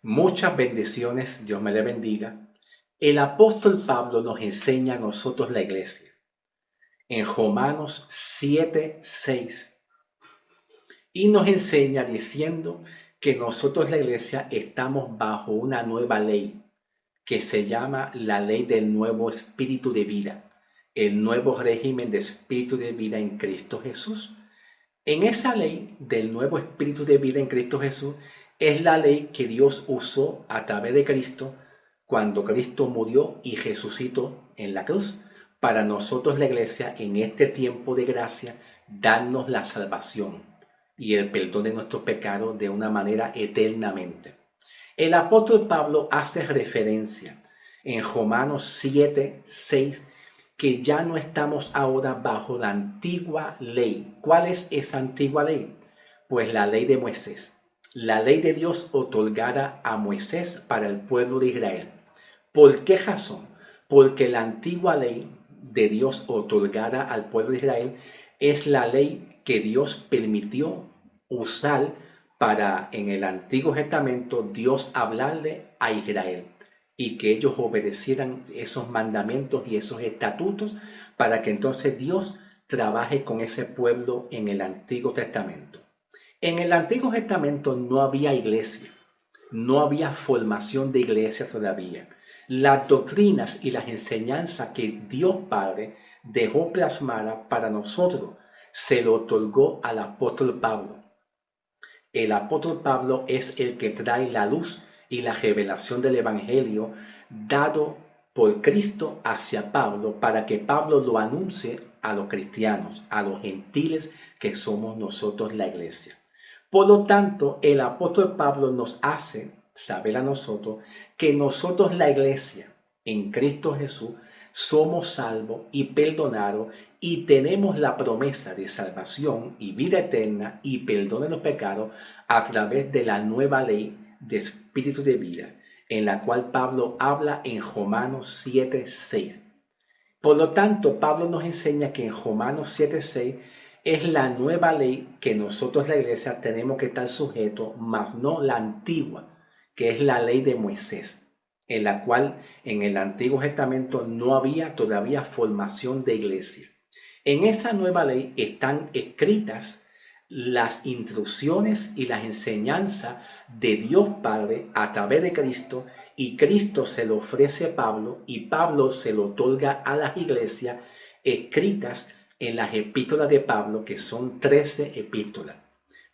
Muchas bendiciones, Dios me le bendiga. El apóstol Pablo nos enseña a nosotros la iglesia en Romanos 7:6 y nos enseña diciendo que nosotros la iglesia estamos bajo una nueva ley que se llama la ley del nuevo espíritu de vida, el nuevo régimen de espíritu de vida en Cristo Jesús. En esa ley del nuevo espíritu de vida en Cristo Jesús es la ley que Dios usó a través de Cristo cuando Cristo murió y resucitó en la cruz para nosotros la iglesia en este tiempo de gracia darnos la salvación y el perdón de nuestros pecados de una manera eternamente. El apóstol Pablo hace referencia en Romanos 7:6 que ya no estamos ahora bajo la antigua ley. ¿Cuál es esa antigua ley? Pues la ley de Moisés, la ley de Dios otorgada a Moisés para el pueblo de Israel. ¿Por qué razón? Porque la antigua ley de Dios otorgada al pueblo de Israel es la ley que Dios permitió usar para en el Antiguo Testamento Dios hablarle a Israel y que ellos obedecieran esos mandamientos y esos estatutos para que entonces Dios trabaje con ese pueblo en el Antiguo Testamento. En el Antiguo Testamento no había iglesia, no había formación de iglesia todavía. Las doctrinas y las enseñanzas que Dios Padre dejó plasmada para nosotros se lo otorgó al apóstol Pablo. El apóstol Pablo es el que trae la luz y la revelación del Evangelio dado por Cristo hacia Pablo para que Pablo lo anuncie a los cristianos, a los gentiles que somos nosotros la iglesia. Por lo tanto, el apóstol Pablo nos hace saber a nosotros que nosotros la iglesia en Cristo Jesús somos salvos y perdonados y tenemos la promesa de salvación y vida eterna y perdón de los pecados a través de la nueva ley de espíritu de vida, en la cual Pablo habla en Romanos 7:6. Por lo tanto, Pablo nos enseña que en Romanos 7:6 es la nueva ley que nosotros la iglesia tenemos que estar sujetos, mas no la antigua, que es la ley de Moisés, en la cual en el Antiguo Testamento no había todavía formación de iglesia. En esa nueva ley están escritas las instrucciones y las enseñanzas de Dios Padre a través de Cristo, y Cristo se lo ofrece a Pablo y Pablo se lo otorga a las iglesias escritas en las epístolas de Pablo, que son 13 epístolas.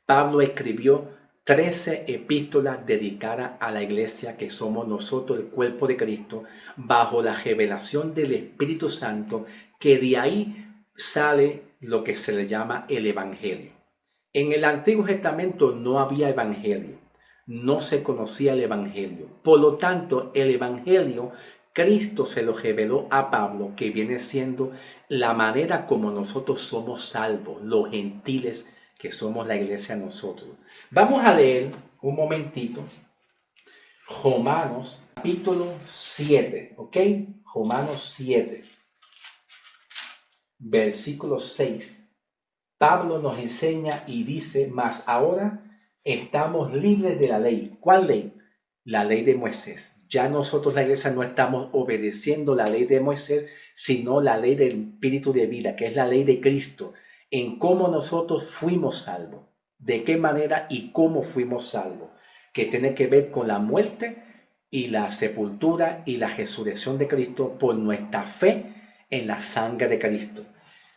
Pablo escribió 13 epístolas dedicadas a la iglesia que somos nosotros, el cuerpo de Cristo, bajo la revelación del Espíritu Santo, que de ahí sale lo que se le llama el Evangelio. En el Antiguo Testamento no había Evangelio, no se conocía el Evangelio. Por lo tanto, el Evangelio, Cristo se lo reveló a Pablo, que viene siendo la manera como nosotros somos salvos, los gentiles que somos la iglesia nosotros. Vamos a leer un momentito Romanos capítulo 7, ¿ok? Romanos 7, versículo 6. Pablo nos enseña y dice, mas ahora estamos libres de la ley. ¿Cuál ley? La ley de Moisés. Ya nosotros la iglesia no estamos obedeciendo la ley de Moisés, sino la ley del espíritu de vida, que es la ley de Cristo, en cómo nosotros fuimos salvos, de qué manera y cómo fuimos salvos, que tiene que ver con la muerte y la sepultura y la resurrección de Cristo por nuestra fe en la sangre de Cristo.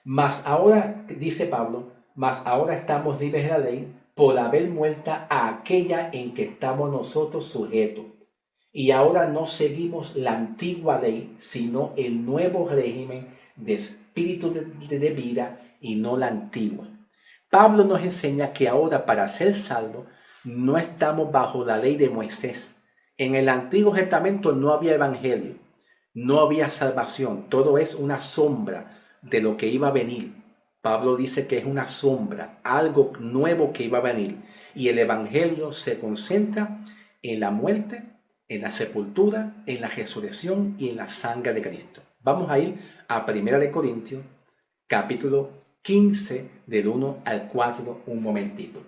Mas ahora, dice Pablo, mas ahora estamos libres de la ley por haber muerta a aquella en que estamos nosotros sujetos. Y ahora no seguimos la antigua ley, sino el nuevo régimen de espíritu de vida y no la antigua. Pablo nos enseña que ahora para ser salvo no estamos bajo la ley de Moisés. En el Antiguo Testamento no había evangelio, no había salvación, todo es una sombra de lo que iba a venir. Pablo dice que es una sombra, algo nuevo que iba a venir. Y el evangelio se concentra en la muerte, en la sepultura, en la resurrección y en la sangre de Cristo. Vamos a ir a 1 Corintios, capítulo 15, del 1 al 4, un momentito.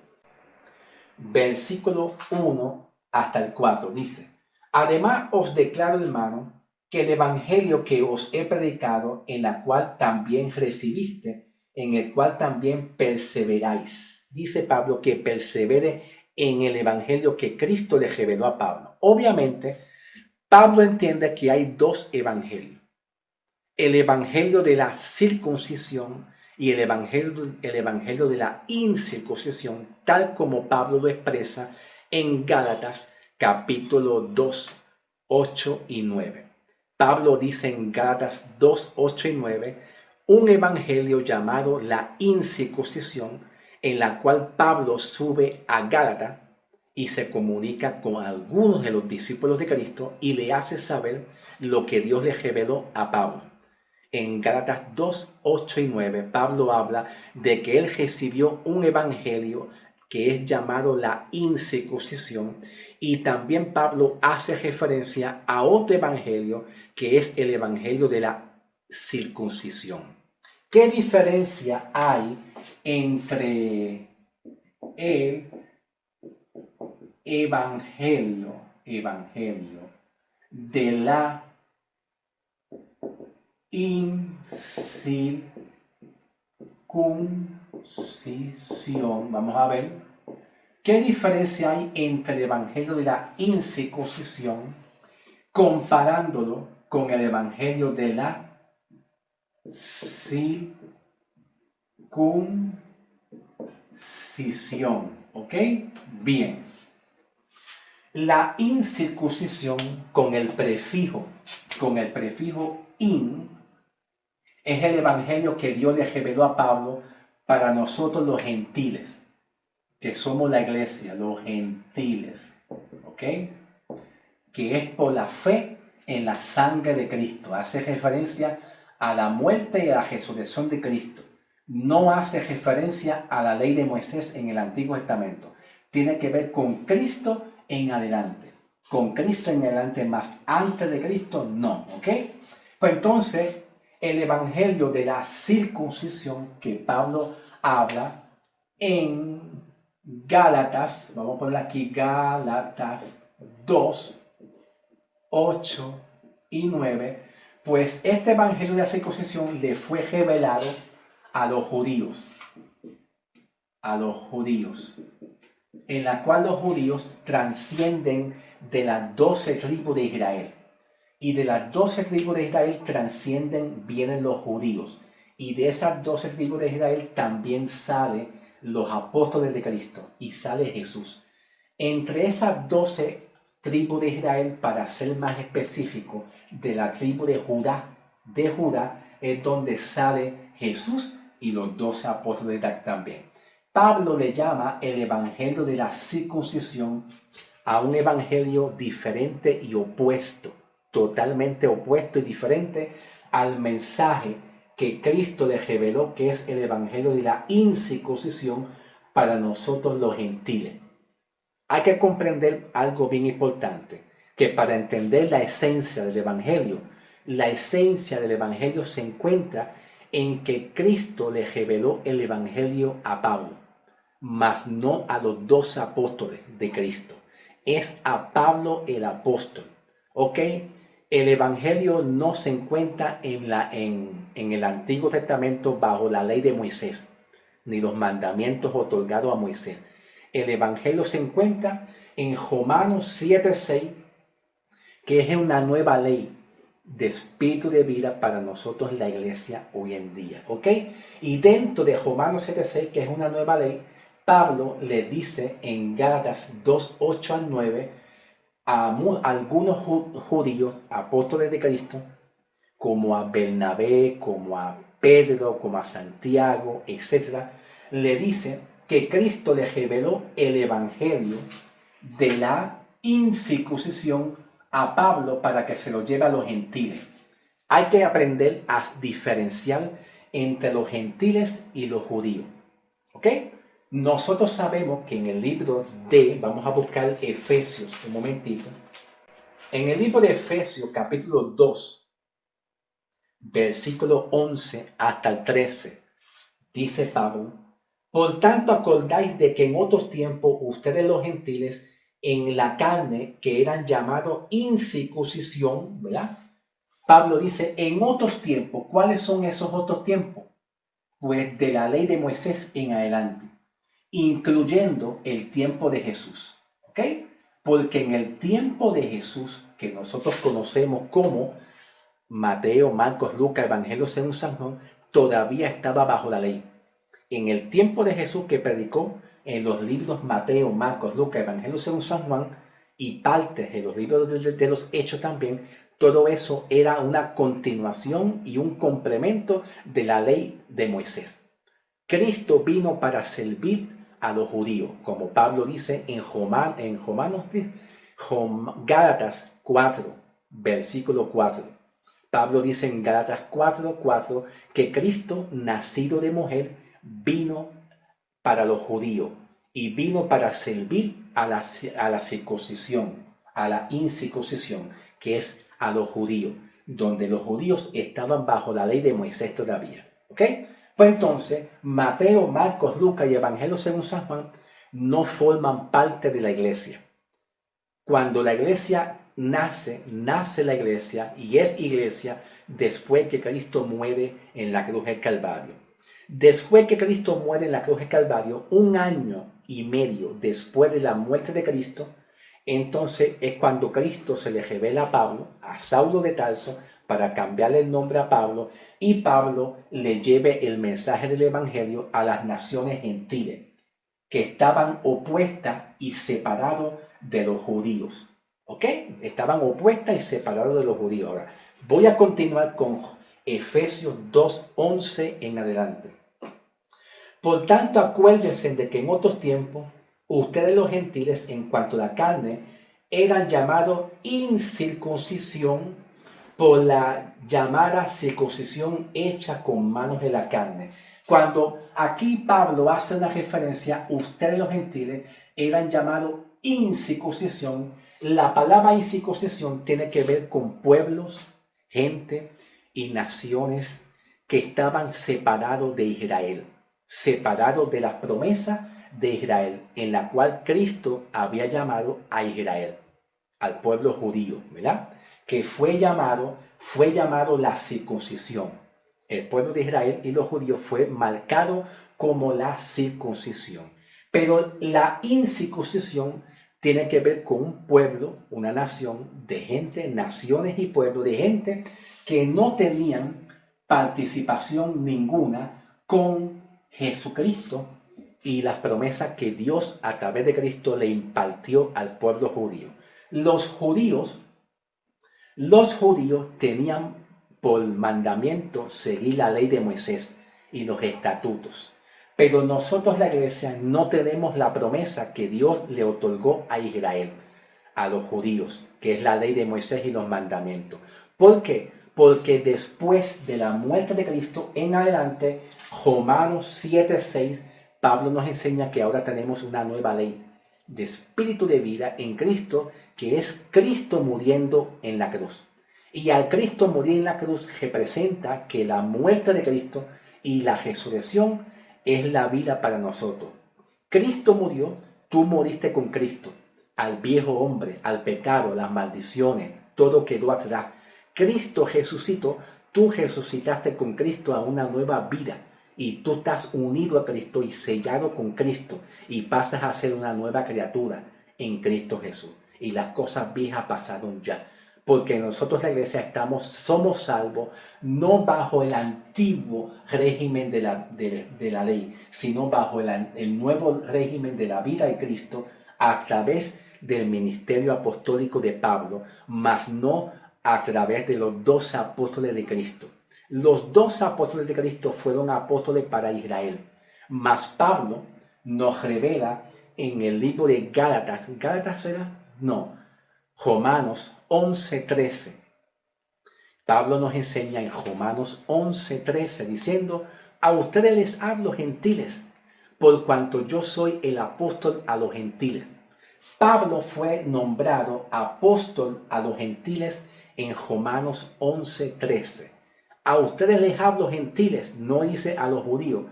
Versículo 1 hasta el 4. Dice, además os declaro, hermano, que el evangelio que os he predicado, en la cual también recibiste, en el cual también perseveráis. Dice Pablo que persevere en el evangelio que Cristo le reveló a Pablo. Obviamente, Pablo entiende que hay dos evangelios. El evangelio de la circuncisión y el evangelio de la incircuncisión, tal como Pablo lo expresa en Gálatas capítulo 2, 8 y 9. Pablo dice en Gálatas 2, 8 y 9, un evangelio llamado la incircuncisión, en la cual Pablo sube a Gálatas y se comunica con algunos de los discípulos de Cristo y le hace saber lo que Dios le reveló a Pablo. En Gálatas 2, 8 y 9, Pablo habla de que él recibió un evangelio que es llamado la incircuncisión, y también Pablo hace referencia a otro evangelio que es el evangelio de la circuncisión. ¿Qué diferencia hay entre el evangelio de la incircuncisión? Vamos a ver. ¿Qué diferencia hay entre el evangelio de la incircuncisión comparándolo con el evangelio de la circuncisión? ¿Ok? Bien. La incircuncisión con el prefijo in, es el evangelio que Dios le reveló a Pablo para nosotros los gentiles, que somos la iglesia, los gentiles, ¿ok? Que es por la fe en la sangre de Cristo. Hace referencia a la muerte y a la resurrección de Cristo. No hace referencia a la ley de Moisés en el Antiguo Testamento. Tiene que ver con Cristo en adelante. Con Cristo en adelante, más antes de Cristo, no, ¿ok? Pues entonces, el evangelio de la circuncisión que Pablo habla en Gálatas, vamos a poner aquí Gálatas 2, 8 y 9, pues este evangelio de la circuncisión le fue revelado a los judíos, en la cual los judíos trascienden de las 12 tribus de Israel. Y de las 12 tribus de Israel vienen los judíos. Y de esas 12 tribus de Israel también salen los apóstoles de Cristo y sale Jesús. Entre esas 12 tribus de Israel, para ser más específico, de la tribu de Judá es donde sale Jesús y los 12 apóstoles también. Pablo le llama el evangelio de la circuncisión a un evangelio diferente y opuesto, totalmente opuesto y diferente al mensaje que Cristo le reveló, que es el evangelio de la incircuncisión para nosotros los gentiles. Hay que comprender algo bien importante, que para entender la esencia del evangelio se encuentra en que Cristo le reveló el evangelio a Pablo, mas no a los 12 apóstoles de Cristo. Es a Pablo el apóstol, ¿ok? El evangelio no se encuentra en el Antiguo Testamento bajo la ley de Moisés, ni los mandamientos otorgados a Moisés. El evangelio se encuentra en Romanos 7:6, que es una nueva ley de espíritu de vida para nosotros la iglesia hoy en día, ¿ok? Y dentro de Romanos 7:6, que es una nueva ley, Pablo le dice en Gálatas 2, 8 al 9 a algunos judíos, apóstoles de Cristo, como a Bernabé, como a Pedro, como a Santiago, etc., le dice que Cristo le reveló el evangelio de la incircuncisión a Pablo para que se lo lleve a los gentiles. Hay que aprender a diferenciar entre los gentiles y los judíos, ¿ok? Nosotros sabemos que en el libro vamos a buscar Efesios, un momentito. En el libro de Efesios, capítulo 2, versículo 11 hasta el 13, dice Pablo: por tanto, acordáis de que en otros tiempos ustedes los gentiles en la carne que eran llamados incircuncisión, ¿verdad? Pablo dice, en otros tiempos, ¿cuáles son esos otros tiempos? Pues de la ley de Moisés en adelante, incluyendo el tiempo de Jesús, ¿ok? Porque en el tiempo de Jesús, que nosotros conocemos como Mateo, Marcos, Lucas, Evangelio según San Juan, todavía estaba bajo la ley. En el tiempo de Jesús que predicó en los libros Mateo, Marcos, Lucas, Evangelio según San Juan y partes de los libros de los Hechos también, todo eso era una continuación y un complemento de la ley de Moisés. Cristo vino para servir a los judíos, como Pablo dice en Gálatas 4, versículo 4. Pablo dice en Gálatas 4:4 que Cristo, nacido de mujer, vino para los judíos y vino para servir a la circuncisión, a la incircuncisión, que es a los judíos, donde los judíos estaban bajo la ley de Moisés todavía. ¿Ok? Pues entonces, Mateo, Marcos, Lucas y Evangelio según San Juan no forman parte de la iglesia. Cuando la iglesia nace la iglesia y es iglesia después que Cristo muere en la cruz del Calvario. Después que Cristo muere en la cruz del Calvario, 1 año y medio después de la muerte de Cristo, entonces es cuando Cristo se le revela a Pablo, a Saulo de Tarso, para cambiarle el nombre a Pablo, y Pablo le lleve el mensaje del Evangelio a las naciones gentiles, que estaban opuestas y separadas de los judíos. ¿Ok? Estaban opuestas y separadas de los judíos. Ahora, voy a continuar con Efesios 2:11 en adelante. Por tanto, acuérdense de que en otros tiempos, ustedes los gentiles, en cuanto a la carne, eran llamados incircuncisión por la llamada circuncisión hecha con manos de la carne. Cuando aquí Pablo hace una referencia, ustedes los gentiles eran llamados incircuncisión, la palabra incircuncisión tiene que ver con pueblos, gente y naciones que estaban separados de Israel, separados de la promesa de Israel, en la cual Cristo había llamado a Israel, al pueblo judío, ¿verdad? Que fue llamado la circuncisión. El pueblo de Israel y los judíos fue marcado como la circuncisión. Pero la incircuncisión tiene que ver con un pueblo, una nación de gente, naciones y pueblos de gente que no tenían participación ninguna con Jesucristo y las promesas que Dios a través de Cristo le impartió al pueblo judío. Los judíos tenían por mandamiento seguir la ley de Moisés y los estatutos. Pero nosotros, la iglesia, no tenemos la promesa que Dios le otorgó a Israel, a los judíos, que es la ley de Moisés y los mandamientos. ¿Por qué? Porque después de la muerte de Cristo en adelante, Romanos 7:6, Pablo nos enseña que ahora tenemos una nueva ley de espíritu de vida en Cristo, que es Cristo muriendo en la cruz. Y al Cristo morir en la cruz representa que la muerte de Cristo y la resurrección es la vida para nosotros. Cristo murió, tú moriste con Cristo, al viejo hombre, al pecado, las maldiciones, todo quedó atrás. Cristo resucitó, tú resucitaste con Cristo a una nueva vida. Y tú estás unido a Cristo y sellado con Cristo y pasas a ser una nueva criatura en Cristo Jesús. Y las cosas viejas pasaron ya. Porque nosotros, la iglesia, somos salvos no bajo el antiguo régimen de la ley, sino bajo el nuevo régimen de la vida de Cristo a través del ministerio apostólico de Pablo, mas no a través de los 12 apóstoles de Cristo. Los 12 apóstoles de Cristo fueron apóstoles para Israel, mas Pablo nos revela en el libro de Gálatas. ¿Gálatas era? No. Romanos 11:13. Pablo nos enseña en Romanos 11:13 diciendo: a ustedes les hablo, gentiles, por cuanto yo soy el apóstol a los gentiles. Pablo fue nombrado apóstol a los gentiles en Romanos 11:13. A ustedes les hablo, gentiles, no dice a los judíos.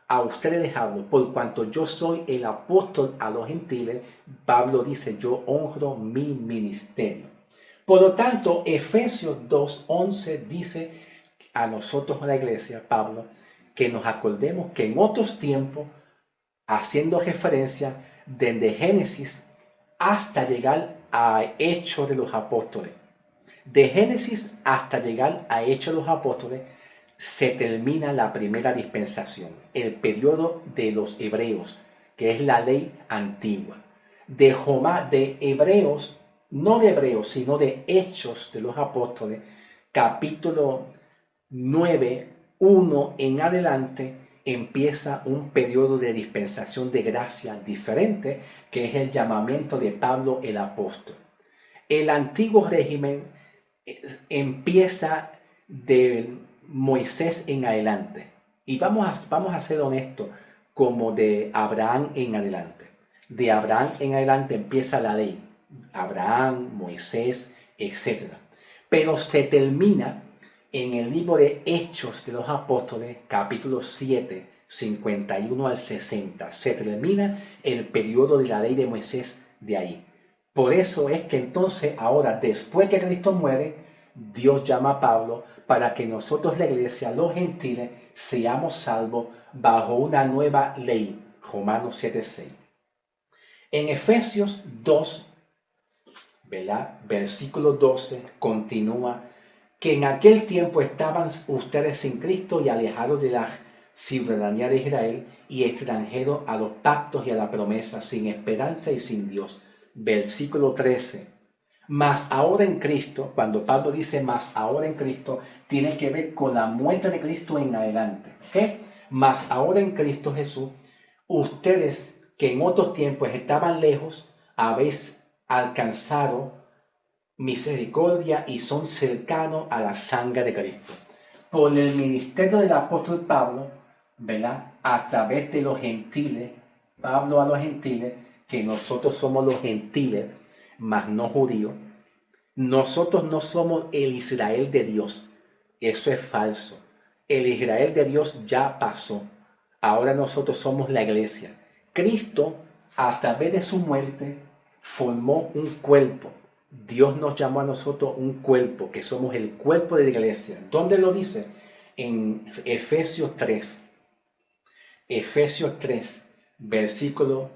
a ustedes les hablo, por cuanto yo soy el apóstol a los gentiles. Pablo dice, yo honro mi ministerio. Por lo tanto, Efesios 2:11 dice a nosotros, la iglesia, Pablo, que nos acordemos que en otros tiempos, haciendo referencia desde Génesis hasta llegar a Hechos de los Apóstoles, de Génesis hasta llegar a Hechos de los Apóstoles, se termina la primera dispensación, el periodo de los hebreos, que es la ley antigua. De Hebreos, no de Hebreos, sino de Hechos de los Apóstoles, capítulo 9:1 en adelante, empieza un periodo de dispensación de gracia diferente, que es el llamamiento de Pablo el apóstol. El antiguo régimen empieza de Moisés en adelante. Y vamos a ser honestos, como de Abraham en adelante. De Abraham en adelante empieza la ley. Abraham, Moisés, etc. Pero se termina en el libro de Hechos de los Apóstoles, capítulo 7, 51 al 60. Se termina el periodo de la ley de Moisés de ahí. Por eso es que entonces ahora, después que Cristo muere, Dios llama a Pablo para que nosotros, la iglesia, los gentiles, seamos salvos bajo una nueva ley. Romanos 7:6. En Efesios 2, ¿verdad? Versículo 12, continúa que en aquel tiempo estaban ustedes sin Cristo y alejados de la ciudadanía de Israel y extranjeros a los pactos y a la promesa, sin esperanza y sin Dios. Versículo 13. Mas ahora en Cristo, cuando Pablo dice mas ahora en Cristo, tiene que ver con la muerte de Cristo en adelante. ¿Okay? Mas ahora en Cristo Jesús, ustedes que en otros tiempos estaban lejos, habéis alcanzado misericordia y son cercanos a la sangre de Cristo. Por el ministerio del apóstol Pablo, ¿verdad? A través de los gentiles, Pablo a los gentiles, que nosotros somos los gentiles, mas no judíos. Nosotros no somos el Israel de Dios. Eso es falso. El Israel de Dios ya pasó. Ahora nosotros somos la iglesia. Cristo, a través de su muerte, formó un cuerpo. Dios nos llamó a nosotros un cuerpo, que somos el cuerpo de la iglesia. ¿Dónde lo dice? En Efesios 3. Efesios 3, versículo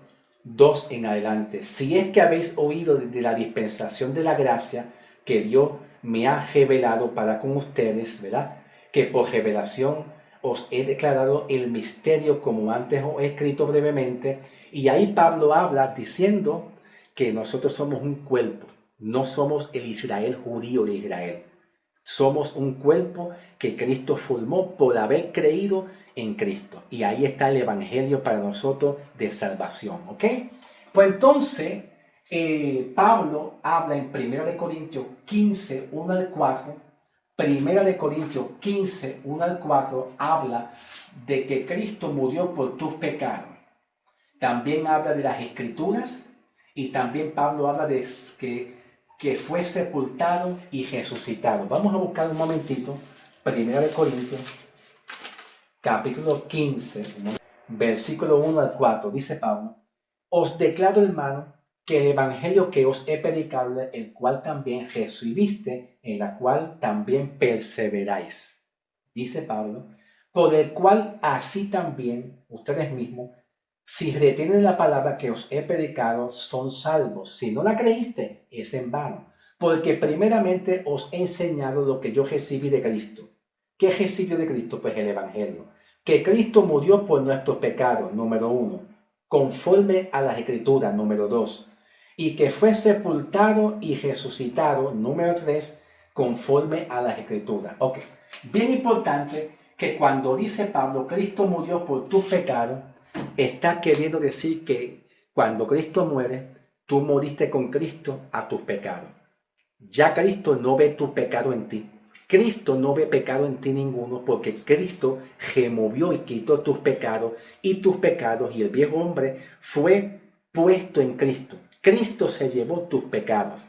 2 en adelante. Si es que habéis oído de la dispensación de la gracia que Dios me ha revelado para con ustedes, ¿verdad? Que por revelación os he declarado el misterio como antes os he escrito brevemente. Y ahí Pablo habla diciendo que nosotros somos un cuerpo. No somos el Israel judío de Israel. Somos un cuerpo que Cristo formó por haber creído en Cristo. Y ahí está el evangelio para nosotros de salvación. ¿Ok? Pues entonces, Pablo habla en 1 Corintios 15, 1 al 4. 1 Corintios 15, 1 al 4 habla de que Cristo murió por tus pecados. También habla de las Escrituras y también Pablo habla de que fue sepultado y resucitado. Vamos a buscar un momentito. 1 Corintios, capítulo 15, versículo 1 al 4. Dice Pablo: os declaro, hermano, que el evangelio que os he predicado, el cual también recibiste, en la cual también perseveráis. Dice Pablo: por el cual así también ustedes mismos, si retienen la palabra que os he predicado, son salvos. Si no la creíste, es en vano. Porque primeramente os he enseñado lo que yo recibí de Cristo. ¿Qué recibió de Cristo? Pues el evangelio. Que Cristo murió por nuestros pecados, número 1. Conforme a las Escrituras, número 2. Y que fue sepultado y resucitado, número 3, conforme a las Escrituras. Ok. Bien importante que cuando dice Pablo, Cristo murió por tus pecados, está queriendo decir que cuando Cristo muere, tú moriste con Cristo a tus pecados. Ya Cristo no ve tu pecado en ti. Cristo no ve pecado en ti ninguno, porque Cristo removió y quitó tus pecados y el viejo hombre fue puesto en Cristo. Cristo se llevó tus pecados.